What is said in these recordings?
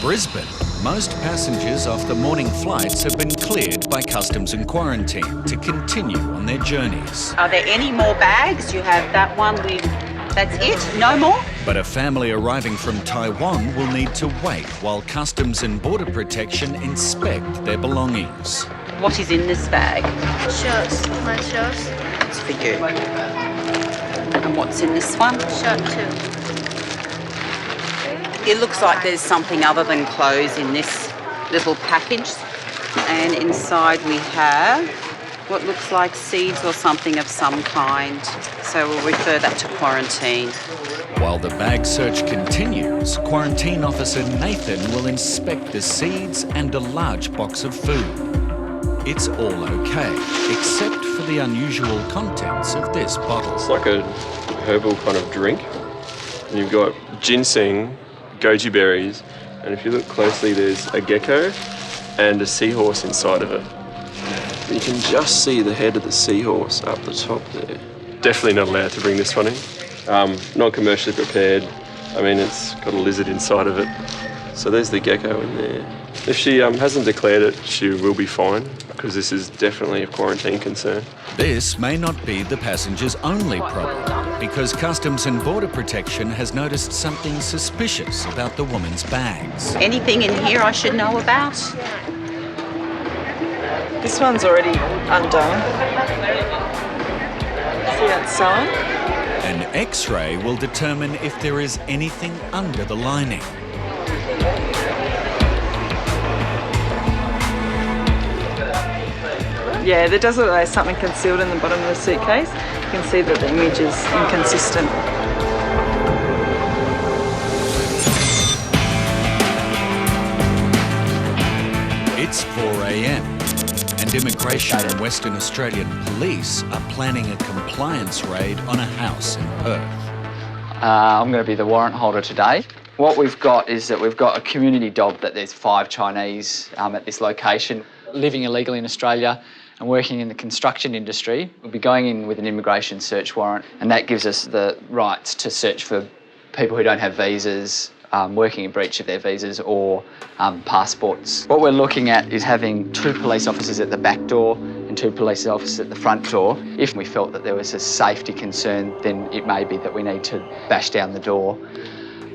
Brisbane, most passengers off the morning flights have been cleared by customs and quarantine to continue on their journeys. Are there any more bags? You have that one with... That's it? No more? But a family arriving from Taiwan will need to wait while Customs and Border Protection inspect their belongings. What is in this bag? Shirts. My shirts. It's for you. And what's in this one? Shirt too. It looks like there's something other than clothes in this little package. And inside we have what looks like seeds or something of some kind. So we'll refer that to quarantine. While the bag search continues, Quarantine Officer Nathan will inspect the seeds and a large box of food. It's all okay, except for the unusual contents of this bottle. It's like a herbal kind of drink. And you've got ginseng, goji berries, and if you look closely, there's a gecko and a seahorse inside of it. You can just see the head of the seahorse up the top there. Definitely not allowed to bring this one in. Not commercially prepared. I mean, it's got a lizard inside of it. So there's the gecko in there. If she hasn't declared it, she will be fined, because this is definitely a quarantine concern. This may not be the passenger's only problem, because Customs and Border Protection has noticed something suspicious about the woman's bags. Anything in here I should know about? This one's already undone. See that sewn? An X-ray will determine if there is anything under the lining. Yeah, there does look like something concealed in the bottom of the suitcase. You can see that the image is inconsistent. It's 4 a.m. and Immigration and Western Australian Police are planning a compliance raid on a house in Perth. I'm going to be the warrant holder today. What we've got is that we've got a community dog that there's 5 Chinese at this location living illegally in Australia and working in the construction industry. We'll be going in with an immigration search warrant, and that gives us the rights to search for people who don't have visas, working in breach of their visas or passports. What we're looking at is having 2 police officers at the back door and 2 police officers at the front door. If we felt that there was a safety concern, then it may be that we need to bash down the door.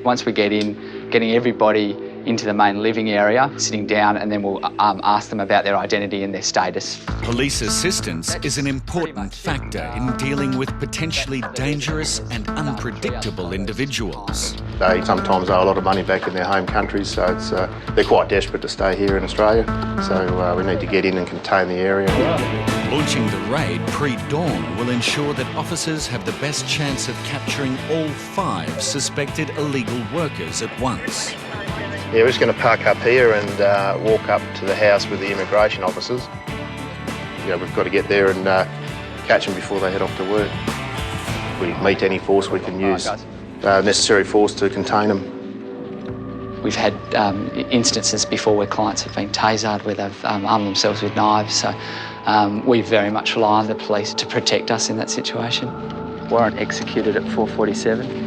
Once we get in, getting everybody into the main living area, sitting down, and then we'll ask them about their identity and their status. Police assistance is an important factor in dealing with potentially dangerous and unpredictable individuals. They sometimes owe a lot of money back in their home countries, so they're quite desperate to stay here in Australia, so we need to get in and contain the area. Launching the raid pre-dawn will ensure that officers have the best chance of capturing all 5 suspected illegal workers at once. Yeah, we're just going to park up here and walk up to the house with the immigration officers. You know, we've got to get there and catch them before they head off to work. We meet any force we can use, necessary force to contain them. We've had instances before where clients have been tasered, where they've armed themselves with knives, so we very much rely on the police to protect us in that situation. Warrant executed at 4:47.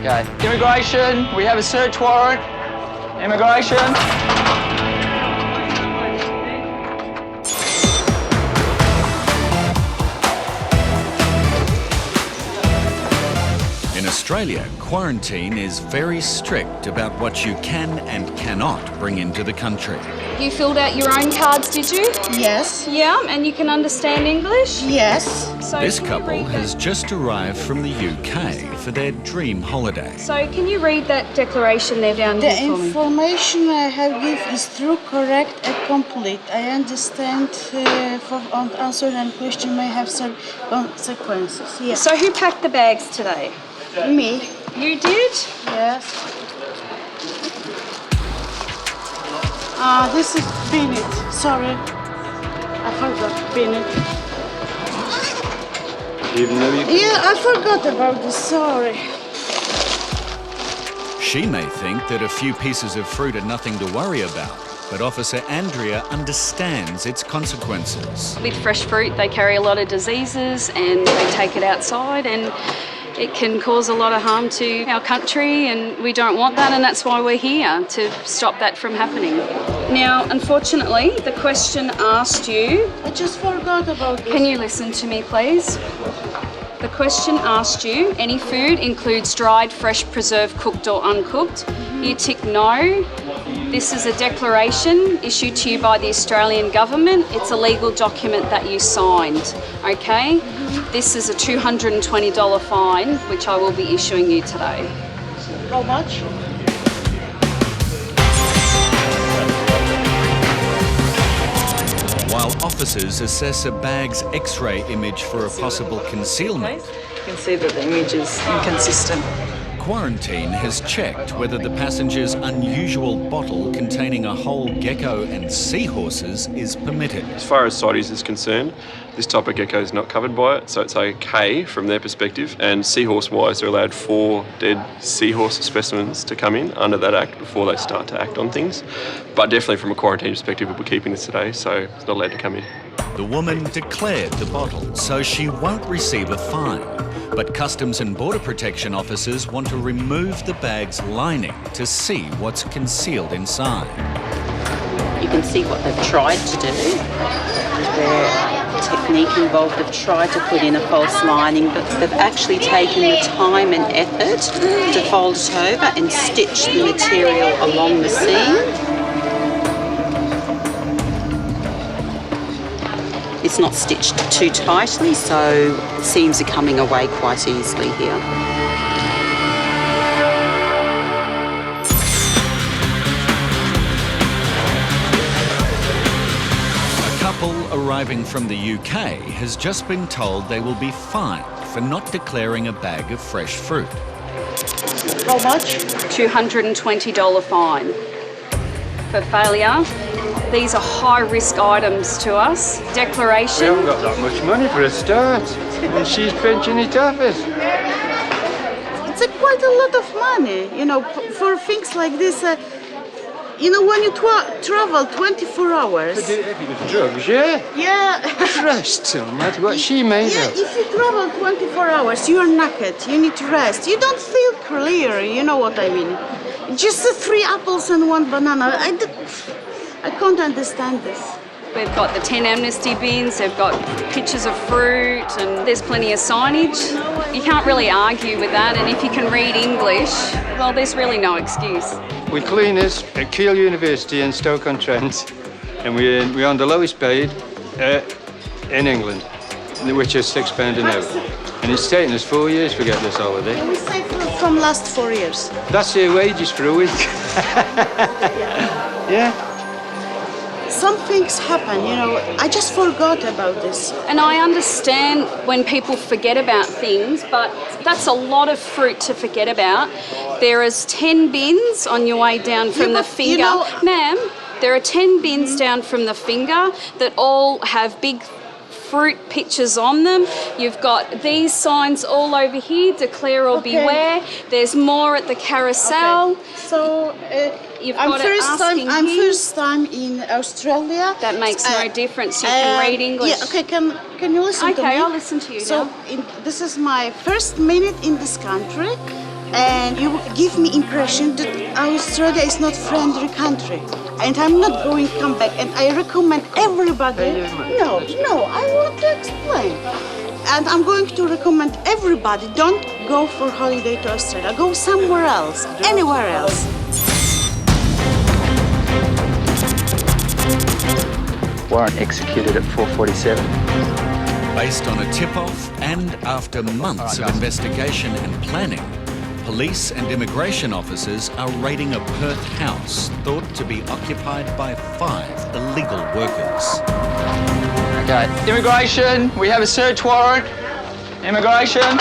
Okay, immigration, we have a search warrant. Immigration. In Australia, quarantine is very strict about what you can and cannot bring into the country. You filled out your own cards, did you? Yes. Yeah, and you can understand English? Yes. So This can you couple read has just arrived from the UK for their dream holiday. So can you read that declaration there down The here for me? information I have given is true, correct, and complete. I understand for answer and question may have some consequences. Yes. So who packed the bags today? Me. You did? Yes. This is Bennett. Sorry. I forgot Bennett. Yeah, I forgot about this. Sorry. She may think that a few pieces of fruit are nothing to worry about, but Officer Andrea understands its consequences. With fresh fruit, they carry a lot of diseases and they take it outside, and it can cause a lot of harm to our country, and we don't want that, and that's why we're here, to stop that from happening. Now, unfortunately, the question asked you... I just forgot about this. Can you listen to me, please? The question asked you, any food includes dried, fresh, preserved, cooked or uncooked. You tick no. This is a declaration issued to you by the Australian government. It's a legal document that you signed, okay? This is a $220 fine, which I will be issuing you today. How much? While officers assess a bag's X-ray image for a possible concealment, You can see that the image is inconsistent. Quarantine has checked whether the passenger's unusual bottle containing a whole gecko and seahorses is permitted. As far as CITES is concerned, this type of gecko is not covered by it, so it's okay from their perspective. And seahorse-wise, they're allowed 4 dead seahorse specimens to come in under that act before they start to act on things. But definitely from a quarantine perspective, we'll be keeping this today, so it's not allowed to come in. The woman declared the bottle, so she won't receive a fine. But Customs and Border Protection officers want to remove the bag's lining to see what's concealed inside. You can see what they've tried to do. Their technique involved, they've tried to put in a false lining, but they've actually taken the time and effort to fold it over and stitch the material along the seam. It's not stitched too tightly, so seams are coming away quite easily here. A couple arriving from the UK has just been told they will be fined for not declaring a bag of fresh fruit. How much? $220 fine for failure. These are high-risk items to us. Declaration. We haven't got that much money for a start, and she's pinching it off us. It's quite a lot of money, you know, for things like this. You know, when you travel 24 hours. If it was drugs, yeah? Yeah. Rest, that's what she made Yeah, of. if you travel 24 hours, you are knackered, you need to rest. You don't feel clear, you know what I mean. Just 3 apples and 1 banana. I can't understand this. We've got the 10 amnesty bins, they've got pictures of fruit, and there's plenty of signage. You can't really argue with that, and if you can read English, well, there's really no excuse. We cleaners at Keele University in Stoke-on-Trent, and we're on the lowest paid in England, which is £6 an hour. And it's taken us 4 years to get this holiday. We saved from last 4 years. That's their wages for a week. Yeah. Some things happen, you know, I just forgot about this. And I understand when people forget about things, but that's a lot of fruit to forget about. There is 10 bins on your way down from the finger. You know, Ma'am, there are 10 bins down from the finger that all have big fruit pictures on them. You've got these signs all over here, declare or beware. There's more at the carousel. Okay. So, I'm first time in Australia. That makes no difference. You can read English. Yeah, okay, can you listen to me? Okay, I'll listen to you so, now. This is my first minute in this country, and you give me impression that Australia is not friendly country. And I'm not going to come back, and I recommend everybody. No, I want to explain. And I'm going to recommend everybody, don't go for holiday to Australia. Go somewhere else, anywhere else. Warrant executed at 4:47. Based on a tip-off and after months of investigation and planning, police and immigration officers are raiding a Perth house thought to be occupied by 5 illegal workers. Okay, immigration, we have a search warrant. Immigration.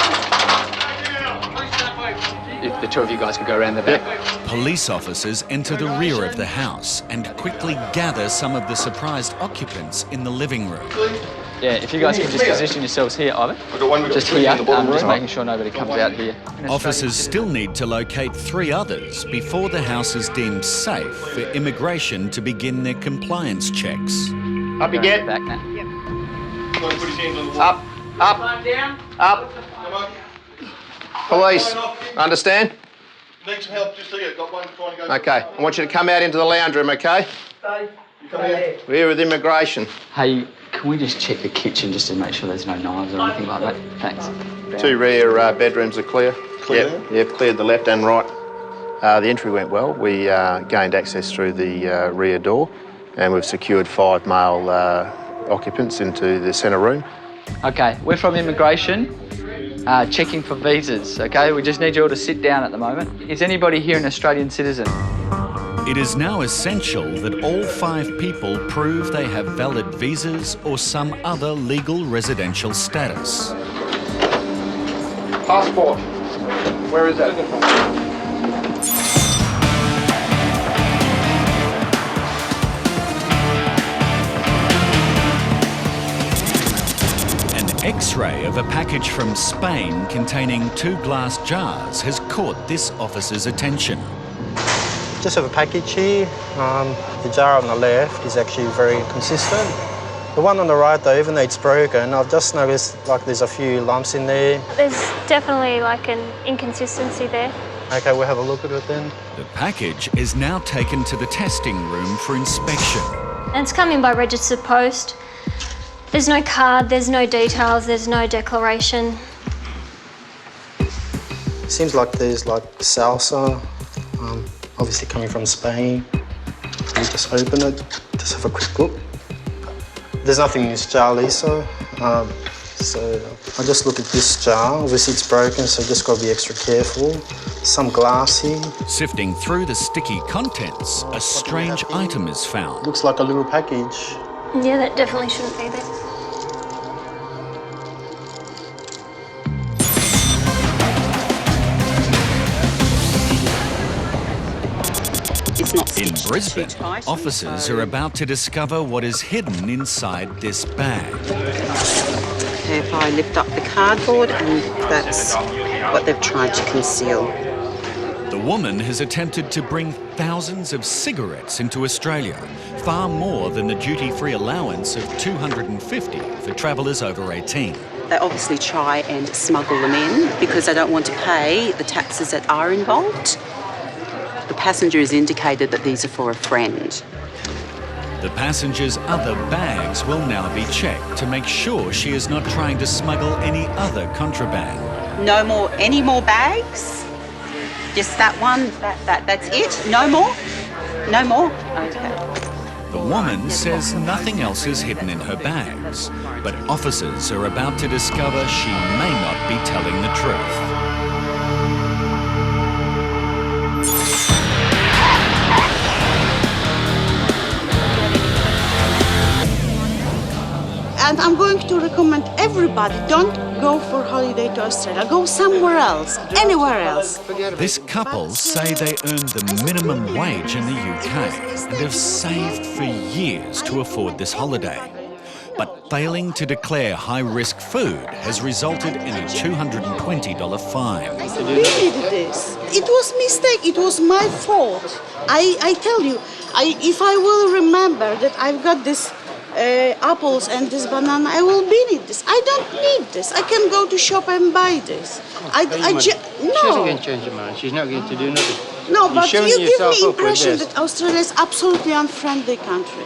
If the 2 of you guys could go around the back. Police officers enter the rear of the house and quickly gather some of the surprised occupants in the living room. Yeah, if you guys can just position yourselves here, Ivan. Just here, just making sure nobody comes out here. Officers still need to locate 3 others before the house is deemed safe for immigration to begin their compliance checks. Up you get. Back now. Up, up, up. Police, understand? Need some help, just here. Got one trying to go. Okay, I want you to come out into the lounge room, okay? We're here with immigration. Hey, can we just check the kitchen just to make sure there's no knives or anything like that? Thanks. 2 rear bedrooms are clear. Yep, cleared the left and right. The entry went well. We gained access through the rear door, and we've secured 5 male occupants into the centre room. Okay, we're from immigration, checking for visas, okay? We just need you all to sit down at the moment. Is anybody here an Australian citizen? It is now essential that all 5 people prove they have valid visas or some other legal residential status. Passport. Where is that? An X-ray of a package from Spain containing 2 glass jars has caught this officer's attention. Just have a package here. The jar on the left is actually very consistent. The one on the right though, even though it's broken, I've just noticed like there's a few lumps in there. There's definitely like an inconsistency there. Okay, we'll have a look at it then. The package is now taken to the testing room for inspection. And it's come in by registered post. There's no card, there's no details, there's no declaration. Seems like there's like salsa, obviously coming from Spain. I'll just open it, just have a quick look. There's nothing in this jar, Lisa. So I'll just look at this jar. Obviously it's broken, so just got to be extra careful. Some glass here. Sifting through the sticky contents, a strange item is found. Looks like a little package. Yeah, that definitely shouldn't be there. In Brisbane, officers are about to discover what is hidden inside this bag. Okay, if I lift up the cardboard, and that's what they've tried to conceal. The woman has attempted to bring thousands of cigarettes into Australia, far more than the duty-free allowance of $250 for travellers over 18. They obviously try and smuggle them in because they don't want to pay the taxes that are involved. The passenger has indicated that these are for a friend. The passenger's other bags will now be checked to make sure she is not trying to smuggle any other contraband. Any more bags? Just that one? That's it? No more? No more? Okay. The woman says nothing else is hidden in her bags, but officers are about to discover she may not be telling the truth. And I'm going to recommend everybody, don't go for holiday to Australia. Go somewhere else, anywhere else. This couple say they earn the minimum wage in the UK and have saved for years to afford this holiday. But failing to declare high-risk food has resulted in a $220 fine. We did this. It was mistake. It was my fault. I tell you, if I will remember that I've got this apples and this banana, I will be need this. I don't need this. I can go to shop and buy this. No. She's not going to change her mind. She's not going to do nothing. No, but you give me impression that Australia is absolutely unfriendly country.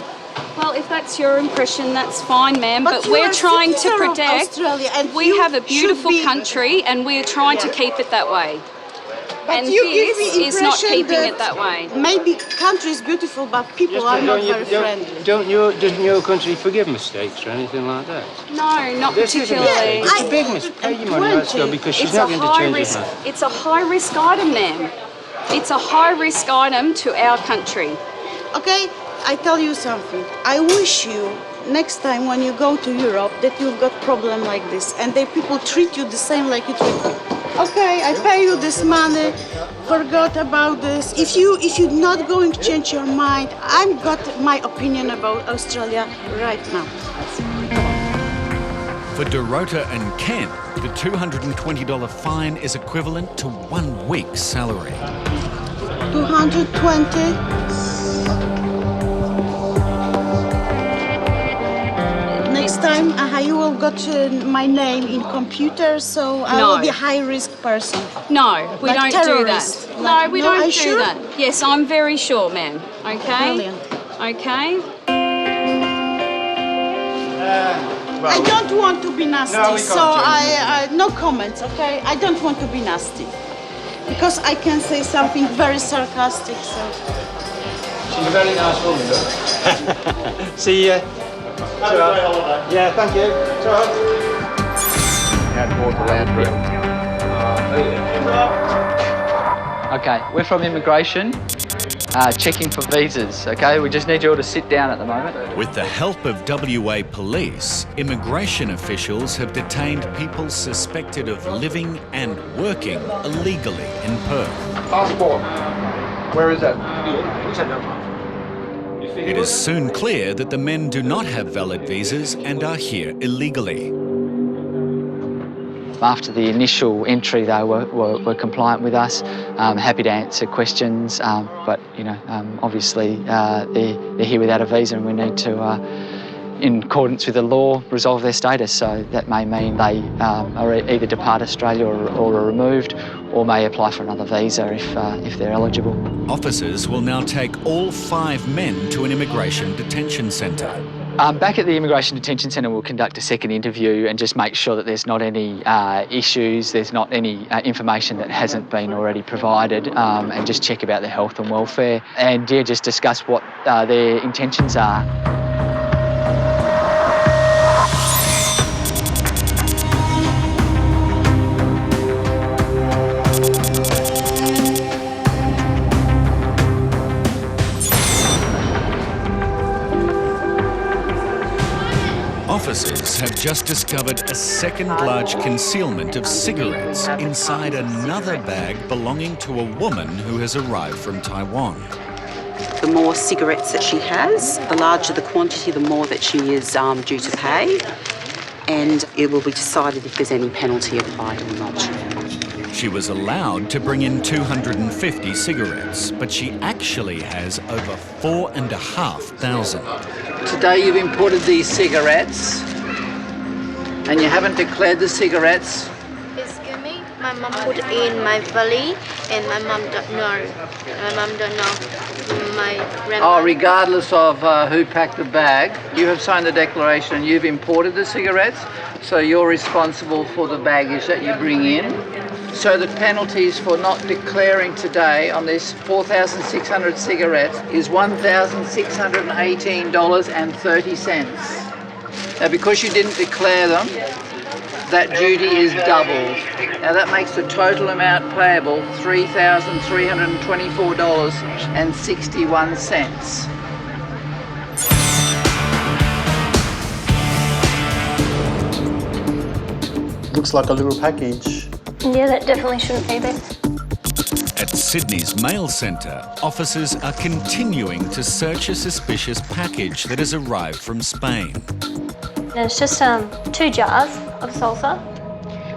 Well, if that's your impression, that's fine, ma'am. But we're trying to protect. Australia, and we have a beautiful country, and we're trying to keep it that way. But and you this give me is not impression keeping that it that way. Maybe country is beautiful, but people are not very friendly. Doesn't your country forgive mistakes or anything like that? No, not This particularly. It's a big mistake. Pay your money, let's go, because she's not going to change her mind. It's a high-risk item, ma'am. It's a high-risk item to our country. Okay, I tell you something. I wish you next time when you go to Europe that you've got problem like this and that people treat you the same like you treat me. Okay, I pay you this money. Forgot about this. If you're not going to change your mind, I've got my opinion about Australia right now. For Dorota and Ken, the $220 fine is equivalent to 1 week's salary. 220. Next time, you will got my name in computer, so I will be a high-risk person. No, we Like don't terrorist. do that. No, we don't do sure? that. Yes, I'm very sure, ma'am. Okay? Brilliant. Okay? I don't want to be nasty, No, we can't so change no comments, okay? I don't want to be nasty. Because I can say something very sarcastic, so... She's a very nice woman, though. See ya. Have a great holiday. Yeah, thank you. It's all right. Okay, we're from immigration, checking for visas, okay? We just need you all to sit down at the moment. With the help of WA police, immigration officials have detained people suspected of living and working illegally in Perth. Passport. Where is that? It is soon clear that the men do not have valid visas and are here illegally. After the initial entry, they were compliant with us, happy to answer questions, but obviously they're here without a visa, and we need to, in accordance with the law, resolve their status. So that may mean they are either depart Australia or are removed, or may apply for another visa if they're eligible. Officers will now take all 5 men to an immigration detention centre. Back at the Immigration Detention Centre, we'll conduct a second interview and just make sure that there's not any issues, there's not any information that hasn't been already provided, and just check about their health and welfare, and just discuss what their intentions are. Officers have just discovered a second large concealment of cigarettes inside another bag belonging to a woman who has arrived from Taiwan. The more cigarettes that she has, the larger the quantity, the more that she is due to pay, and it will be decided if there's any penalty applied or not. She was allowed to bring in 250 cigarettes, but she actually has over 4,500. Today you've imported these cigarettes and you haven't declared the cigarettes. Excuse me, my mum put in my belly and my mum don't know. My mum don't know. My grandma. Oh, regardless of who packed the bag, you have signed the declaration and you've imported the cigarettes, so you're responsible for the baggage that you bring in. So the penalties for not declaring today on this 4,600 cigarettes is $1,618.30. Now, because you didn't declare them, that duty is doubled. Now that makes the total amount payable $3,324.61. Looks like a little package. Yeah, that definitely shouldn't be there. At Sydney's mail centre, officers are continuing to search a suspicious package that has arrived from Spain. And it's just 2 jars of salsa,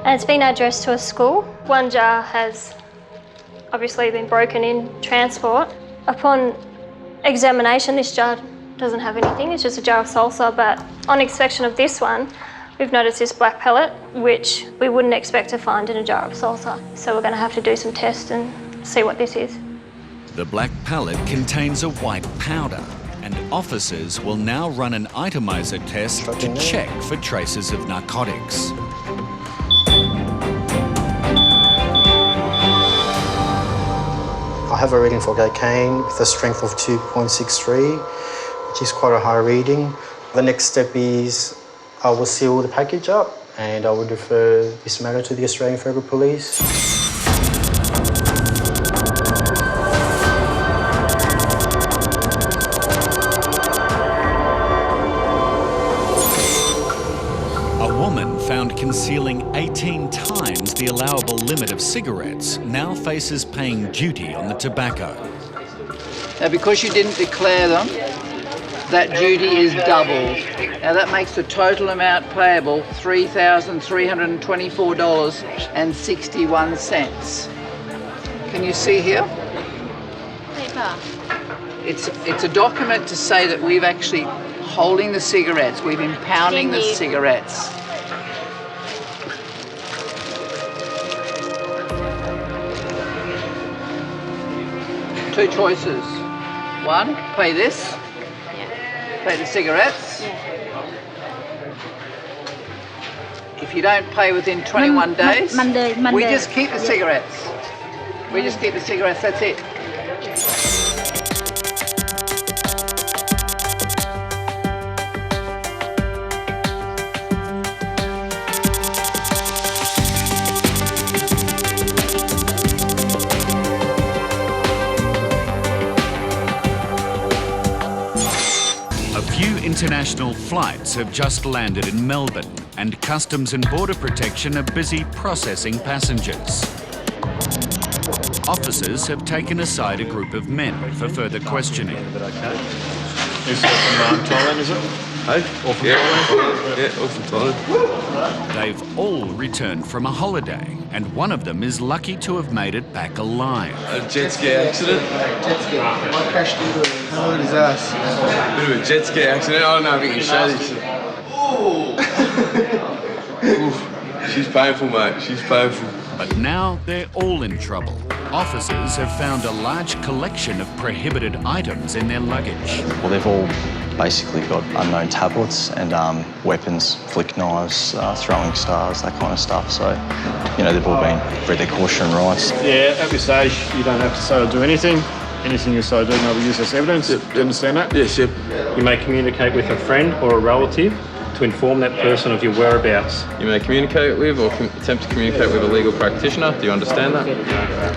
and it's been addressed to a school. 1 jar has obviously been broken in transport. Upon examination, this jar doesn't have anything, it's just a jar of salsa, but on inspection of this one, we've noticed this black pellet, which we wouldn't expect to find in a jar of salsa. So we're going to have to do some tests and see what this is. The black pellet contains a white powder, and officers will now run an itomizer test to check for traces of narcotics. I have a reading for cocaine with a strength of 2.63, which is quite a high reading. The next step is I will seal the package up and I will refer this matter to the Australian Federal Police. A woman found concealing 18 times the allowable limit of cigarettes now faces paying duty on the tobacco. Now, because you didn't declare them, that duty is doubled. Now that makes the total amount payable $3,324.61. Can you see here? Paper. It's a document to say that we've actually holding the cigarettes, we've impounding the cigarettes. Two choices. One, pay this. Pay the cigarettes. If you don't pay within 21 days, we just keep the cigarettes. We just keep the cigarettes, that's it. International flights have just landed in Melbourne and Customs and Border Protection are busy processing passengers. Officers have taken aside a group of men for further questioning. Is it from Thailand, is it? Hey? All from Thailand? Yeah, all from Thailand. They've all returned from a holiday and one of them is lucky to have made it back alive. A jet ski accident? Jet ski. I crashed into it. How old is us? Bit of a jet ski accident. I don't know if you can show this. Oof. She's painful, mate. She's painful. But now they're all in trouble. Officers have found a large collection of prohibited items in their luggage. Well, they've all basically got unknown tablets and weapons, flick knives, throwing stars, that kind of stuff. So, you know, they've all read their caution rights. Yeah, at this age, you don't have to say or do anything. Anything you say or do may be used as evidence. Yep. Do you understand that? Yes, yep. You may communicate with a friend or a relative to inform that person of your whereabouts. You may communicate with or attempt to communicate with a legal practitioner. Do you understand that?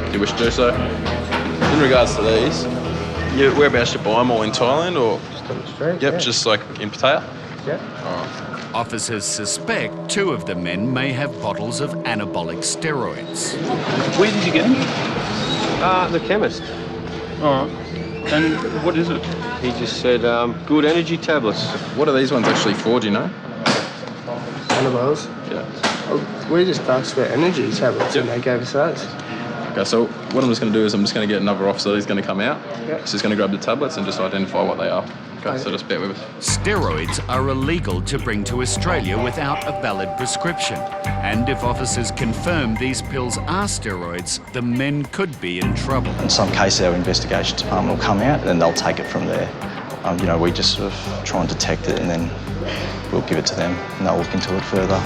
Do you wish to do so? In regards to these, whereabouts you buy them all in Thailand or? Just on the street. Yep, yeah. just like in Pattaya? Yeah. Alright. Officers suspect two of the men may have bottles of anabolic steroids. Where did you get them? The chemist. All right. And what is it? He just said good energy tablets. What are these ones actually for, do you know? Anabols. Yeah. Oh, we just asked for energy tablets and they gave us those. Okay, so what I'm just going to do is I'm just going to get another officer who's going to come out. Yep. So he's going to grab the tablets and just identify what they are. Okay, so just bear with us. Steroids are illegal to bring to Australia without a valid prescription. And if officers confirm these pills are steroids, the men could be in trouble. In some cases, our investigation department will come out and they'll take it from there. You know, we just sort of try and detect it and then we'll give it to them and they'll look into it further.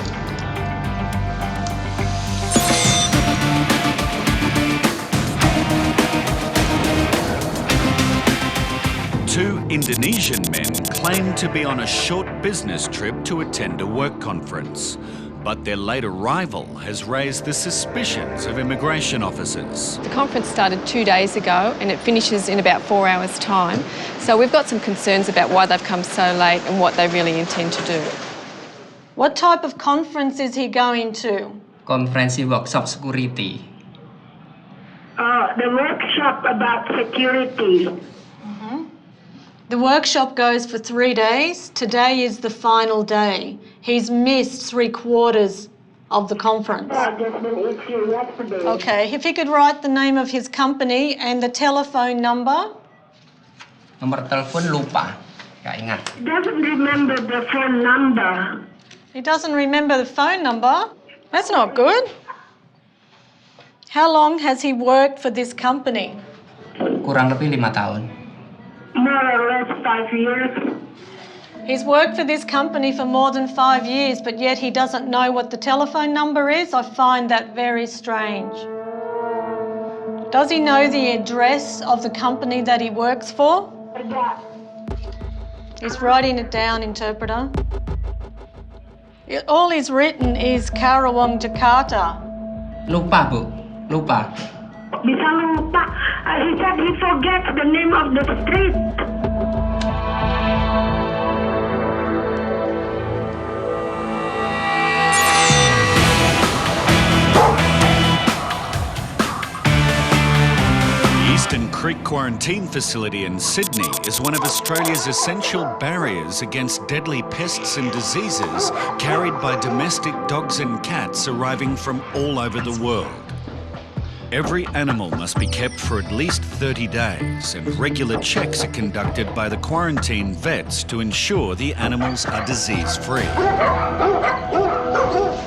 Two Indonesian men claim to be on a short business trip to attend a work conference. But their late arrival has raised the suspicions of immigration officers. The conference started 2 days ago and it finishes in about 4 hours' time. So we've got some concerns about why they've come so late and what they really intend to do. What type of conference is he going to? Conference workshop security. The workshop about security. The workshop goes for 3 days. Today is the final day. He's missed 3/4 of the conference. Okay, if he could write the name of his company and the telephone number. Nomor telepon lupa, nggak ingat. Doesn't remember the phone number. He doesn't remember the phone number? That's not good. How long has he worked for this company? Kurang lebih 5 tahun. More or less 5 years. He's worked for this company for more than 5 years, but yet he doesn't know what the telephone number is. I find that very strange. Does he know the address of the company that he works for? He's writing it down, interpreter. All he's written is Karawang, Jakarta. Lupa, Bu. Lupa. Bisa lupa. He said he forgets the name of the street. The Eastern Creek Quarantine Facility in Sydney is one of Australia's essential barriers against deadly pests and diseases carried by domestic dogs and cats arriving from all over the world. Every animal must be kept for at least 30 days, and regular checks are conducted by the quarantine vets to ensure the animals are disease-free. We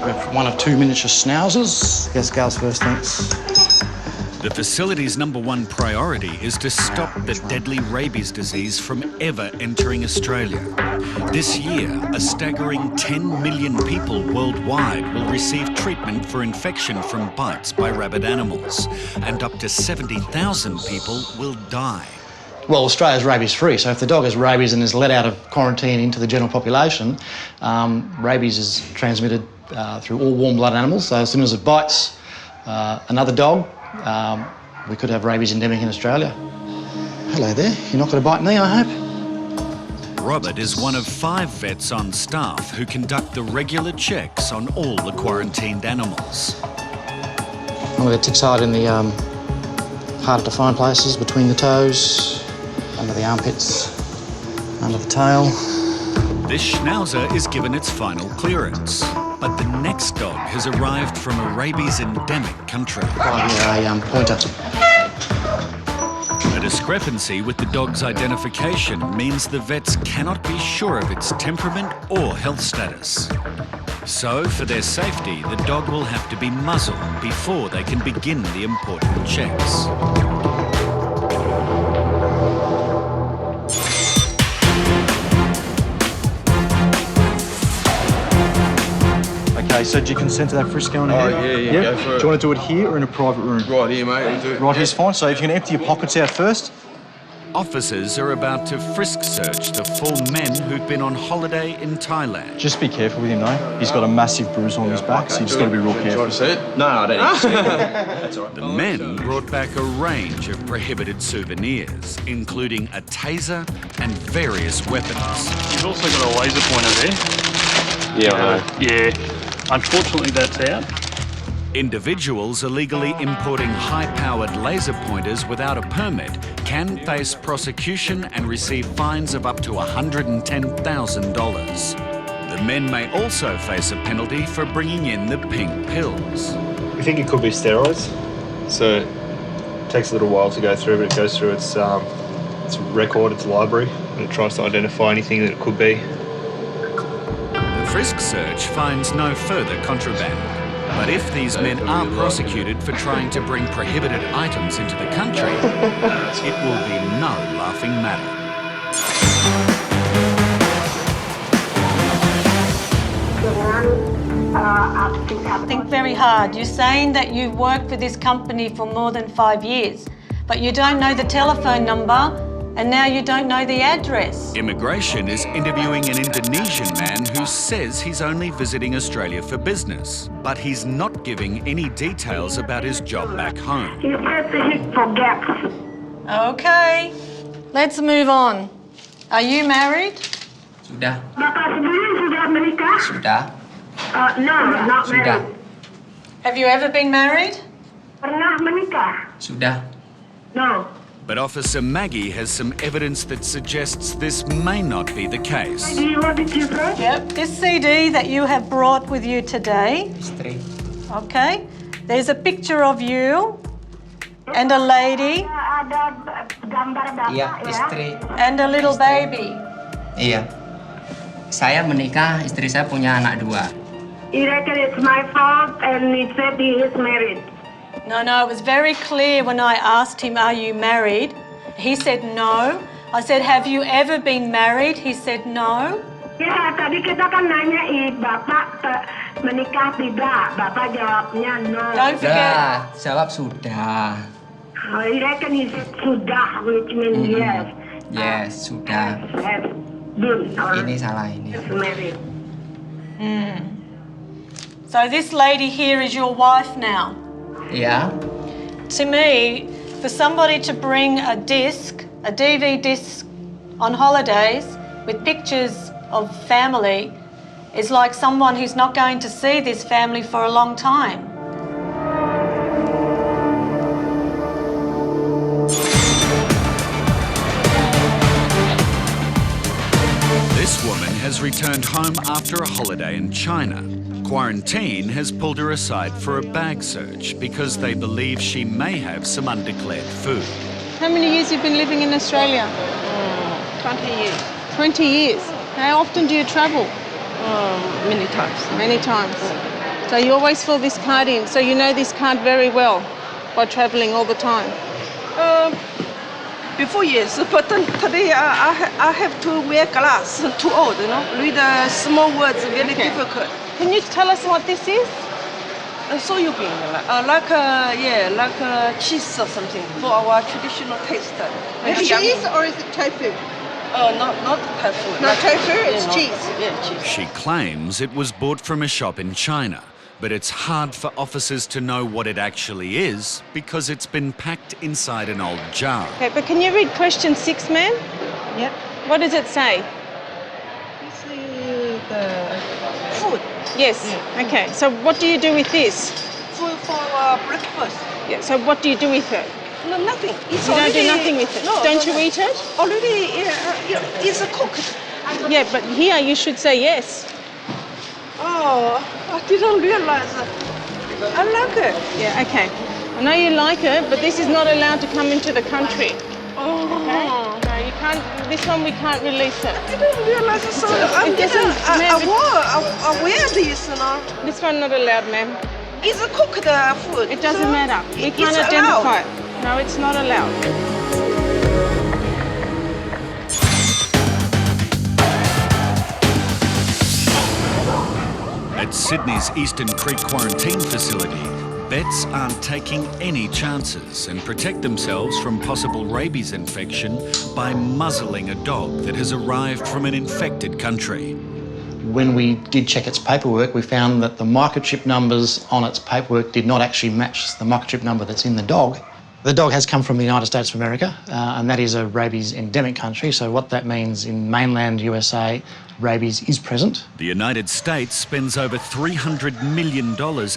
have one of two miniature schnauzers. Yes, girls first, thanks. The facility's #1 priority is to stop the deadly rabies disease from ever entering Australia. This year, a staggering 10 million people worldwide will receive treatment for infection from bites by rabid animals, and up to 70,000 people will die. Well, Australia's rabies free, so if the dog has rabies and is let out of quarantine into the general population, rabies is transmitted through all warm-blooded animals. So as soon as it bites another dog, we could have rabies endemic in Australia. Hello there, you're not going to bite me, I hope? Robert is one of 5 vets on staff who conduct the regular checks on all the quarantined animals. One of the ticks hide in the harder to find places, between the toes, under the armpits, under the tail. This schnauzer is given its final clearance, but the next dog has arrived from a rabies-endemic country. A pointer. A discrepancy with the dog's identification means the vets cannot be sure of its temperament or health status. So, for their safety, the dog will have to be muzzled before they can begin the important checks. Okay, so do you consent to that frisk going ahead? Oh, yeah, go for it. Do you want to do it here or in a private room? Right here, mate. We'll do it. Right here's fine. So if you can empty your pockets out first. Officers are about to frisk search the 4 men who've been on holiday in Thailand. Just be careful with him, though. He's got a massive bruise on his back, so you just got to be real careful. Do you want to see it? No, I don't need to see it. That's all right. The men brought back a range of prohibited souvenirs, including a taser and various weapons. You've also got a laser pointer there. Yeah, I know. Yeah. Unfortunately, that's out. Individuals illegally importing high-powered laser pointers without a permit can face prosecution and receive fines of up to $110,000. The men may also face a penalty for bringing in the pink pills. We think it could be steroids. So it takes a little while to go through, but it goes through its record, its library, and it tries to identify anything that it could be. The frisk search finds no further contraband. But if these men are prosecuted for trying to bring prohibited items into the country, it will be no laughing matter. Think very hard. You're saying that you've worked for this company for more than 5 years, but you don't know the telephone number, and now you don't know the address. Immigration is interviewing an Indonesian man who says he's only visiting Australia for business, but he's not giving any details about his job back home. He said he forgets. Okay, let's move on. Are you married? Sudah. Bapak sendiri sudah menikah? Sudah. No, not Sudah. married. Have you ever been married? Pernah menikah? Sudah. No. But Officer Maggie has some evidence that suggests this may not be the case. What did you say? Yep, this CD that you have brought with you today. Istri. Okay, there's a picture of you and a lady Ada gambar bapak Iya, ya. istri. and a little baby. Iya. Saya menikah, istri saya punya anak 2. He reckon it's my fault and he said he is married. No, it was very clear when I asked him, are you married? He said no. I said, have you ever been married? He said no. Ya, tadi kita kan nanya, Bapak menikah tidak? Bapak jawabnya no. Don't forget. Sudah, jawab sudah. He reckon he said sudah, which means yes. Yes, sudah. Has been or Ini salah ini. is married. So this lady here is your wife now. Iya. To me, for somebody to bring a disc, a DV disc on holidays with pictures of family is like someone who's not going to see this family for a long time. This woman has returned home after a holiday in China. Quarantine has pulled her aside for a bag search because they believe she may have some undeclared food. How many years have you been living in Australia? 20 years. 20 years. How often do you travel? Many times. Many times. So you always fill this card in. So you know this card very well by travelling all the time. Before, yes, but today I have to wear glass, too old, you know. Read small words, very difficult. Can you tell us what this is? Soybean, like cheese or something for our traditional taste. Cheese or is it tofu? Not tofu. Not tofu, it's cheese. Yeah, cheese. She claims it was bought from a shop in China, but it's hard for officers to know what it actually is because it's been packed inside an old jar. Okay, but can you read question 6, ma'am? Yep. What does it say? This is the food. Yes. Yeah. Okay, so what do you do with this? Food for breakfast. Yeah, so what do you do with it? No, nothing. It's You don't already, do nothing with it? No, Don't no, you eat it? Already, it's cooked. Yeah, but here you should say yes. Oh, I didn't realize that. I like it. Yeah, okay. I know you like it, but this is not allowed to come into the country. Oh. Okay? No, you can't, this one we can't release it. I didn't realize it. So I wear this, you know. This one not allowed, ma'am. It's cooked food. It doesn't so matter. We can't it's identify allowed. it. No, it's not allowed. At Sydney's Eastern Creek quarantine facility, vets aren't taking any chances and protect themselves from possible rabies infection by muzzling a dog that has arrived from an infected country. When we did check its paperwork, we found that the microchip numbers on its paperwork did not actually match the microchip number that's in the dog. The dog has come from the United States of America, and that is a rabies endemic country, so what that means in mainland USA, rabies is present. The United States spends over $300 million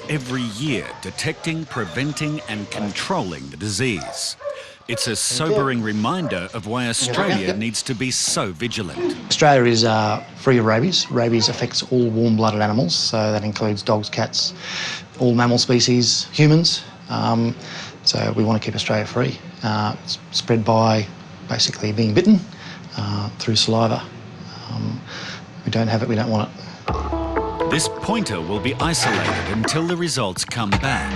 every year detecting, preventing and controlling the disease. It's a sobering reminder of why Australia needs to be so vigilant. Australia is free of rabies. Rabies affects all warm-blooded animals, so that includes dogs, cats, all mammal species, humans. So we want to keep Australia free. It's spread by basically being bitten through saliva. We don't have it, we don't want it. This pointer will be isolated until the results come back.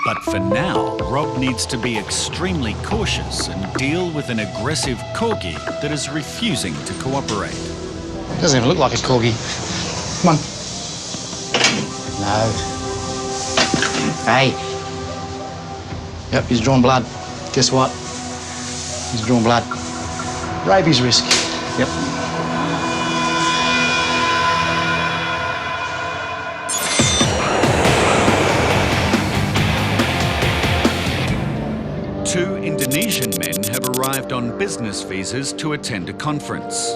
But for now, Rob needs to be extremely cautious and deal with an aggressive corgi that is refusing to cooperate. It doesn't even look like a corgi. Come on. No. Hey. Yep, he's drawn blood. Guess what? He's drawn blood. Rabies risk. Yep. Two Indonesian men have arrived on business visas to attend a conference.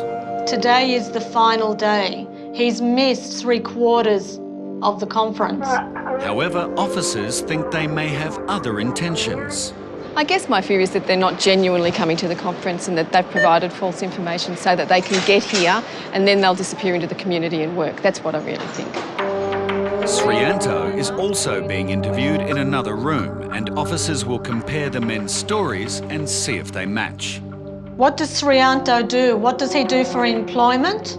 Today is the final day. He's missed 3/4 of the conference. However, officers think they may have other intentions. I guess my fear is that they're not genuinely coming to the conference and that they've provided false information so that they can get here and then they'll disappear into the community and work. That's what I really think. Srianto is also being interviewed in another room, and officers will compare the men's stories and see if they match. What does Srianto do? What does he do for employment?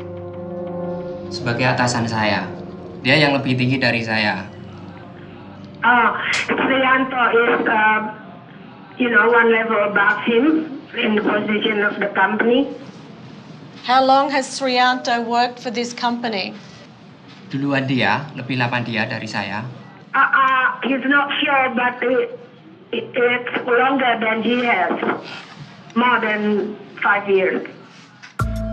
Sebagai atasan saya, dia yang lebih tinggi dari saya. Srianto is, one level above him in the position of the company. How long has Srianto worked for this company? Duluan dia, lebih lama dia dari saya. He's not sure, but it's longer than he has. More than 5 years.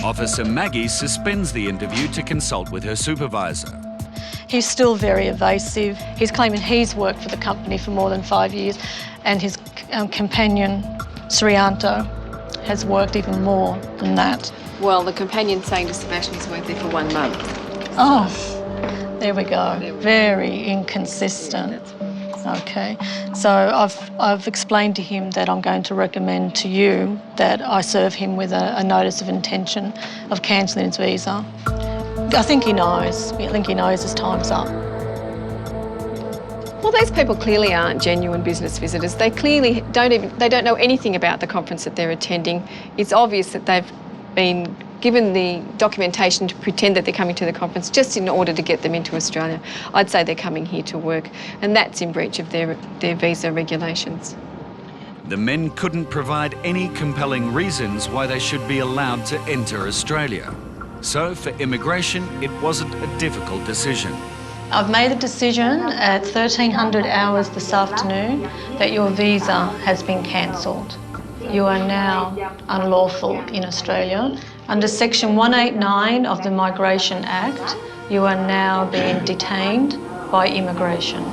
Officer Maggie suspends the interview to consult with her supervisor. He's still very evasive. He's claiming he's worked for the company for more than 5 years, and his companion, Srianto, has worked even more than that. Well, the companion's saying to Sebastian he's worked there for 1 month. Oh, there we go. Very inconsistent. Okay, so I've explained to him that I'm going to recommend to you that I serve him with a notice of intention of cancelling his visa. I think he knows. I think he knows his time's up. Well, these people clearly aren't genuine business visitors. They clearly don't know anything about the conference that they're attending. It's obvious that they've been given the documentation to pretend that they're coming to the conference just in order to get them into Australia. I'd say they're coming here to work, and that's in breach of their visa regulations. The men couldn't provide any compelling reasons why they should be allowed to enter Australia. So for immigration, it wasn't a difficult decision. I've made a decision at 1300 hours this afternoon that your visa has been cancelled. You are now unlawful in Australia. Under Section 189 of the Migration Act, you are now being detained by immigration.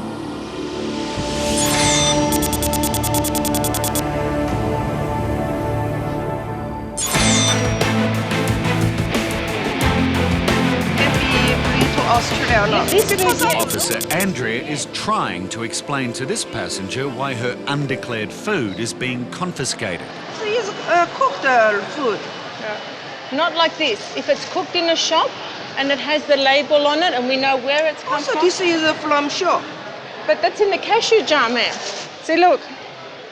Officer Andrea is trying to explain to this passenger why her undeclared food is being confiscated. It's cooked food. Not like this. If it's cooked in a shop and it has the label on it and we know where it's come from. This is from shop. But that's in the cashew jar, ma'am. See, look,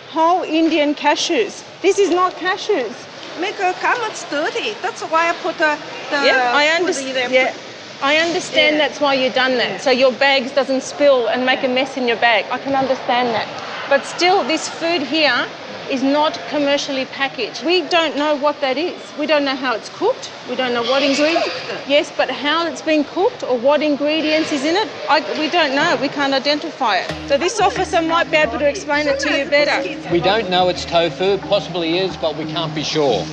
whole Indian cashews. This is not cashews. Make a comments dirty. That's why I put the yeah, I understand. Yeah, I understand. That's why you've done that. So your bags doesn't spill and make a mess in your bag. I can understand that. But still, this food here is not commercially packaged. We don't know what that is. We don't know how it's cooked. We don't know what ingredients. Yes, but how it's been cooked or what ingredients is in it, we don't know. We can't identify it. So this officer might be able to explain it to you better. We don't know it's tofu. Possibly is, but we can't be sure.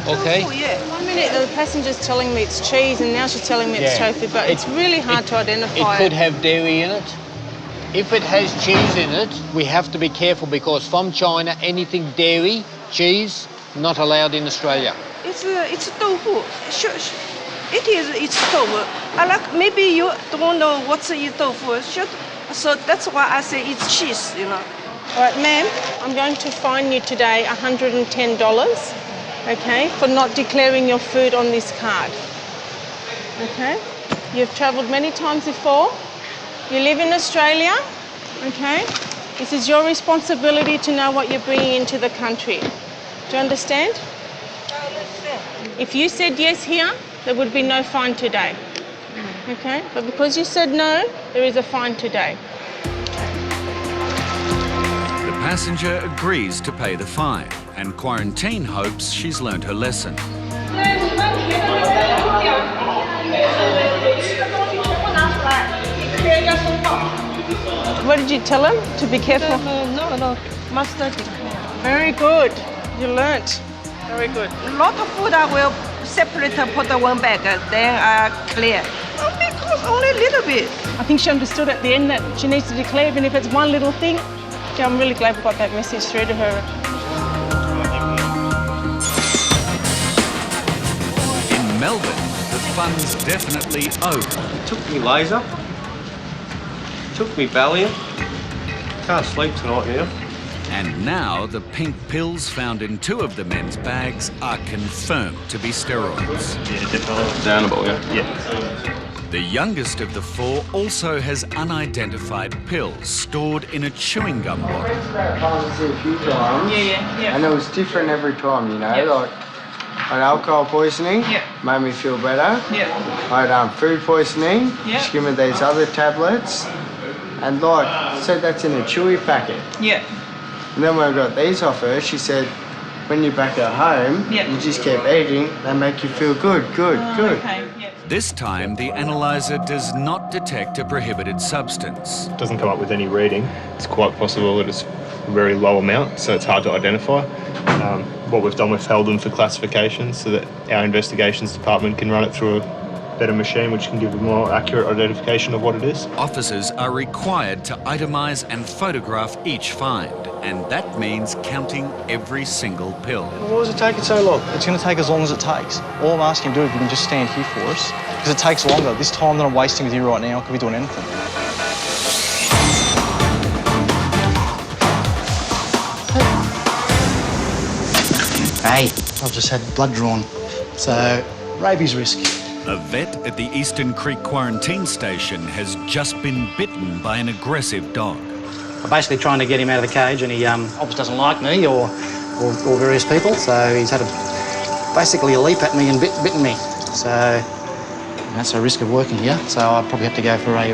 Okay? 1 minute the passenger's telling me it's cheese and now she's telling me it's tofu, but it's really hard to identify. It could have dairy in it. If it has cheese in it, we have to be careful because from China, anything dairy, cheese, not allowed in Australia. It's tofu. It's tofu. Maybe you don't know what's in tofu. So that's why I say it's cheese, you know. All right, ma'am, I'm going to fine you today $110, okay, for not declaring your food on this card. Okay? You've travelled many times before. You live in Australia, okay? This is your responsibility to know what you're bringing into the country. Do you understand? If you said yes here, there would be no fine today, okay? But because you said no, there is a fine today. The passenger agrees to pay the fine, and Quarantine hopes she's learned her lesson. What did you tell him? To be careful? No. Mustard. Very good. You learnt. Very good. A lot of food I will separate and put in one bag, then clear. Because only a little bit. I think she understood at the end that she needs to declare, even if it's one little thing. Yeah, I'm really glad we got that message through to her. In Melbourne, the fun's definitely over. It took me laser. Took me Valium. Can't sleep tonight now. And now the pink pills found in 2 of the men's bags are confirmed to be steroids. Yeah, definitely. Downable, yeah. The youngest of the 4 also has unidentified pills stored in a chewing gum bottle. I've pharmacy a few times. Yeah. And it was different every time, you know. Yep. Like, I had alcohol poisoning, made me feel better. I had food poisoning, just give me these other tablets. And like, said that's in a chewy packet. And then when I got these off her, she said, when you're back at home, you just keep eating, they make you feel good. This time, the analyzer does not detect a prohibited substance. It doesn't come up with any reading. It's quite possible that it's a very low amount, so it's hard to identify. What we've done, we've held them for classification so that our investigations department can run it through a better machine which can give a more accurate identification of what it is. Officers are required to itemise and photograph each find, and that means counting every single pill. Why is it taking so long? It's going to take as long as it takes. All I'm asking you to do, if you can just stand here for us, because it takes longer. This time that I'm wasting with you right now, I could be doing anything. I've just had blood drawn. So, rabies risk. A vet at the Eastern Creek Quarantine Station has just been bitten by an aggressive dog. I'm basically trying to get him out of the cage, and he obviously doesn't like me or various people, so he's had basically a leap at me and bitten me. So that's a risk of working here. So I'll probably have to go for a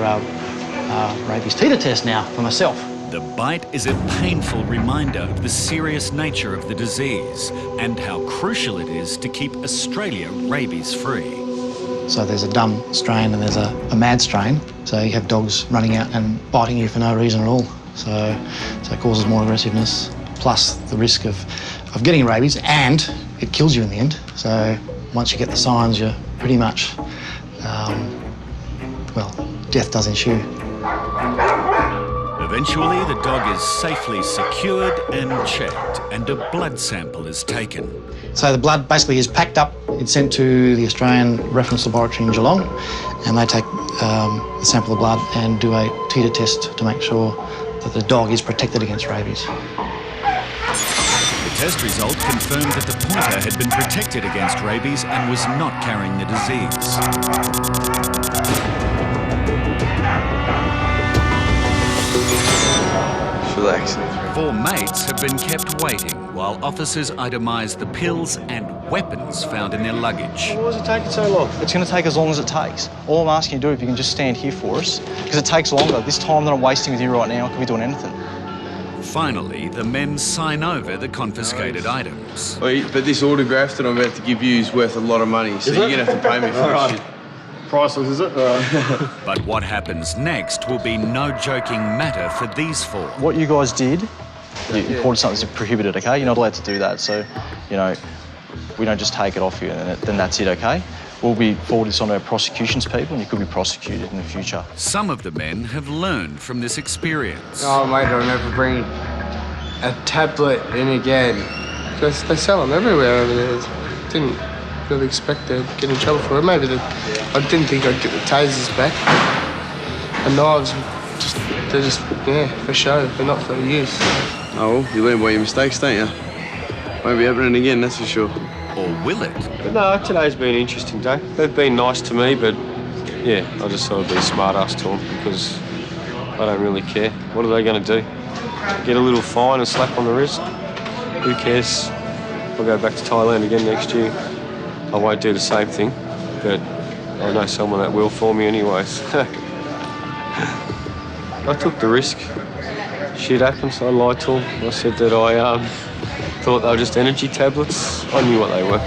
rabies titer test now for myself. The bite is a painful reminder of the serious nature of the disease and how crucial it is to keep Australia rabies-free. So there's a dumb strain and there's a mad strain. So you have dogs running out and biting you for no reason at all. So it causes more aggressiveness, plus the risk of getting rabies, and it kills you in the end. So once you get the signs, you're pretty much, well, death does ensue. Eventually, the dog is safely secured and checked, and a blood sample is taken. So the blood basically is packed up, it's sent to the Australian Reference Laboratory in Geelong, and they take a sample of blood and do a titer test to make sure that the dog is protected against rabies. The test result confirmed that the pointer had been protected against rabies and was not carrying the disease. Relax. 4 mates have been kept waiting while officers itemise the pills and weapons found in their luggage. Why was it taking so long? It's going to take as long as it takes. All I'm asking you to do, if you can just stand here for us, because it takes longer. This time that I'm wasting with you right now, I could be doing anything. Finally, the men sign over the confiscated items. Wait, but this autograph that I'm about to give you is worth a lot of money, so you're going to have to pay me for this shit. Priceless, is it? But what happens next will be no joking matter for these 4. What you guys did, you imported something that's prohibited, okay? You're not allowed to do that, so, you know, we don't just take it off you and then that's it, okay? We'll be forwarding this on to our prosecutions people and you could be prosecuted in the future. Some of the men have learned from this experience. Oh, mate, I'll never bring a tablet in again. Because they sell them everywhere over there. Didn't really expect to get in trouble for it. Maybe I didn't think I'd get the tasers back. And knives, they're just, yeah, for show. They're not for use. Oh, you learn by your mistakes, don't you? Won't be happening again, that's for sure. Or will it? But no, today's been an interesting day. They've been nice to me, but yeah, I just thought I'd be a smart ass to them because I don't really care. What are they going to do? Get a little fine and slap on the wrist? Who cares? I'll go back to Thailand again next year. I won't do the same thing, but I know someone that will for me anyways. I took the risk. Shit happens, I lied to them. I said that I thought they were just energy tablets. I knew what they were.